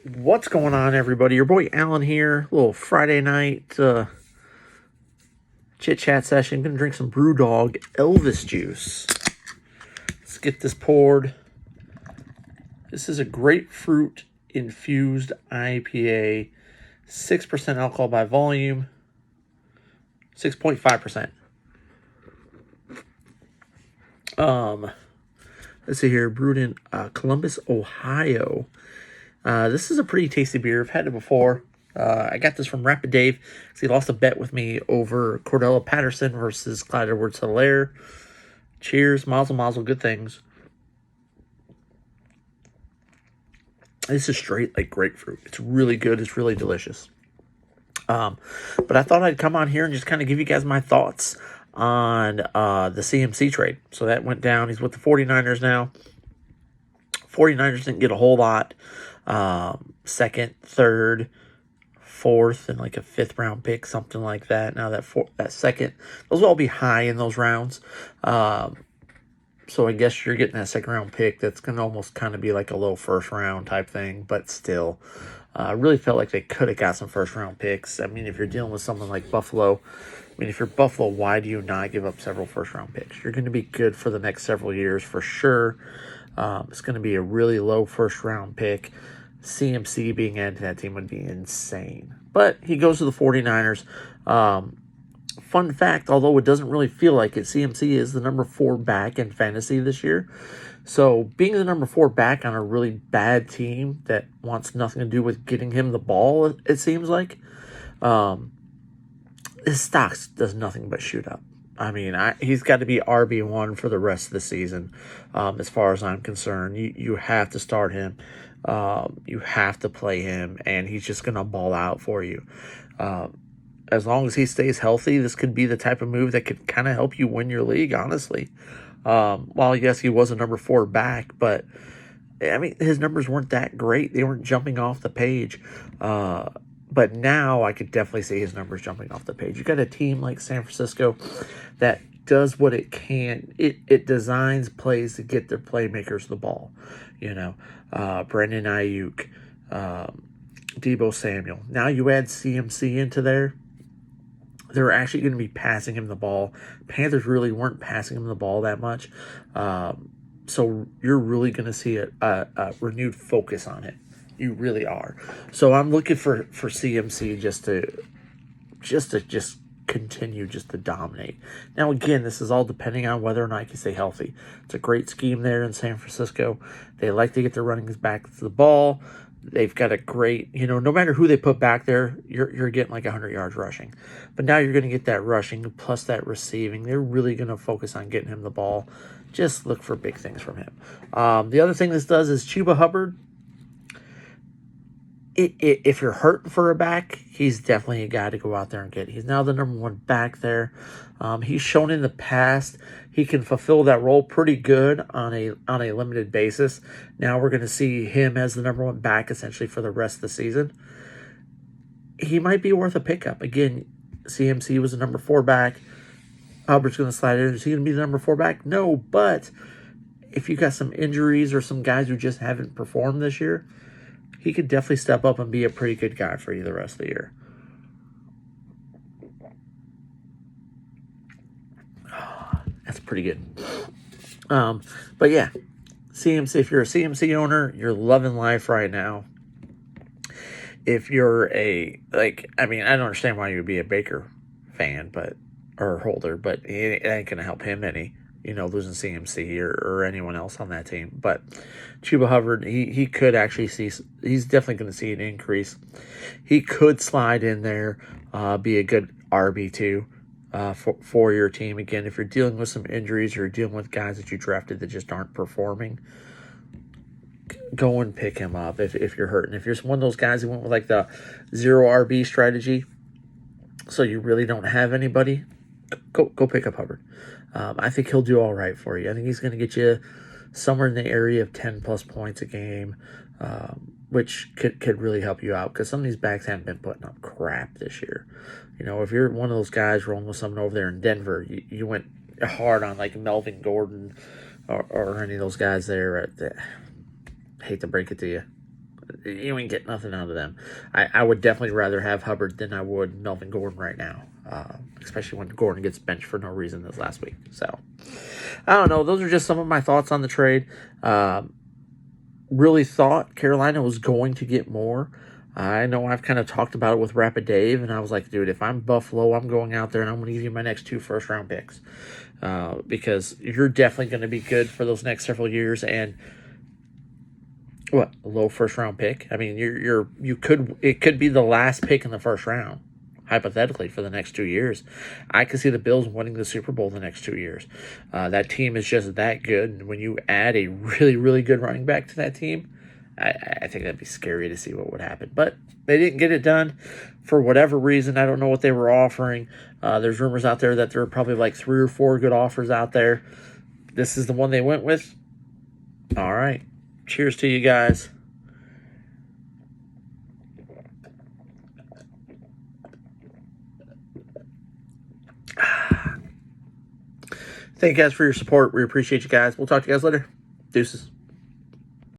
What's going on, everybody? Your boy Alan here. A little Friday night chit chat session. Gonna drink some Brew Dog Elvis juice. Let's get this poured. This is a grapefruit infused IPA, 6% alcohol by volume, 6.5%. Let's see here. Brewed in Columbus, Ohio. This is a pretty tasty beer. I've had it before. I got this from Rapid Dave because he lost a bet with me over Cordella Patterson versus Clyde Edwards-Hilaire. Cheers, mazel mazel, good things. This is straight like grapefruit. It's really good. It's really delicious. But I thought I'd come on here and just kind of give you guys my thoughts on the CMC trade. So that went down. He's with the 49ers now. 49ers didn't get a whole lot. Second, third, fourth, and like a fifth round pick, something like that. Now that second, those will all be high in those rounds. So I guess you're getting that second round pick. That's going to almost kind of be like a low first round type thing, but still, I really felt like they could have got some first round picks. I mean, if you're dealing with someone like Buffalo, if you're Buffalo, why do you not give up several first round picks? You're going to be good for the next several years for sure. It's going to be a really low first round pick. CMC being added to that team would be insane. But he goes to the 49ers. Fun fact, although it doesn't really feel like it, CMC is the number 4 back in fantasy this year. So being the number 4 back on a really bad team that wants nothing to do with getting him the ball, it seems like, his stocks does nothing but shoot up. I mean, he's got to be RB1 for the rest of the season, as far as I'm concerned. You have to start him. You have to play him, and he's just going to ball out for you. As long as he stays healthy, this could be the type of move that could kind of help you win your league, honestly. While, yes, he was a number 4 back, but, I mean, his numbers weren't that great. They weren't jumping off the page. But now I could definitely see his numbers jumping off the page. You got a team like San Francisco that does what it can. It designs plays to get their playmakers the ball. Brandon Ayuk, Deebo Samuel. Now you add CMC into there. They're actually going to be passing him the ball. Panthers really weren't passing him the ball that much. So you're really going to see a renewed focus on it. You really are. So I'm looking for CMC just to continue just to dominate. Now, again, this is all depending on whether or not he can stay healthy. It's a great scheme there in San Francisco. They like to get their running back to the ball. They've got a great, no matter who they put back there, you're getting like 100 yards rushing. But now you're going to get that rushing plus that receiving. They're really going to focus on getting him the ball. Just look for big things from him. The other thing this does is Chuba Hubbard. If you're hurting for a back, he's definitely a guy to go out there and get. He's now the number 1 back there. He's shown in the past he can fulfill that role pretty good on a limited basis. Now we're going to see him as the number 1 back essentially for the rest of the season. He might be worth a pickup. Again, CMC was the number 4 back. Hubbard's going to slide in. Is he going to be the number 4 back? No, but if you got some injuries or some guys who just haven't performed this year, he could definitely step up and be a pretty good guy for you the rest of the year. That's pretty good. But yeah, CMC, if you're a CMC owner, you're loving life right now. If you're I don't understand why you would be a Baker fan, or holder, but it ain't going to help him any. Losing CMC or anyone else on that team. But Chuba Hubbard, he could actually he's definitely going to see an increase. He could slide in there, be a good RB2 for your team. Again, if you're dealing with some injuries, or you're dealing with guys that you drafted that just aren't performing, go and pick him up if you're hurting. If you're one of those guys who went with like the 0 RB strategy, so you really don't have anybody, go pick up Hubbard. I think he'll do all right for you. I think he's going to get you somewhere in the area of 10-plus points a game, which could really help you out because some of these backs haven't been putting up crap this year. If you're one of those guys rolling with someone over there in Denver, you went hard on like Melvin Gordon or any of those guys there. I hate to break it to you. You ain't get nothing out of them. I would definitely rather have Hubbard than I would Melvin Gordon right now, especially when Gordon gets benched for no reason this last week. So, I don't know. Those are just some of my thoughts on the trade. Really thought Carolina was going to get more. I know I've kind of talked about it with Rapid Dave, and I was like, dude, if I'm Buffalo, I'm going out there and I'm going to give you my next 2 first-round picks, because you're definitely going to be good for those next several years. And what, a low first-round pick? I mean, it could be the last pick in the first round, hypothetically, for the next 2 years. I could see the Bills winning the Super Bowl the next 2 years. That team is just that good. And when you add a really, really good running back to that team, I think that'd be scary to see what would happen. But they didn't get it done for whatever reason. I don't know what they were offering. There's rumors out there that there are probably like 3 or 4 good offers out there. This is the one they went with. All right. Cheers to you guys. Thank you guys for your support. We appreciate you guys. We'll talk to you guys later. Deuces.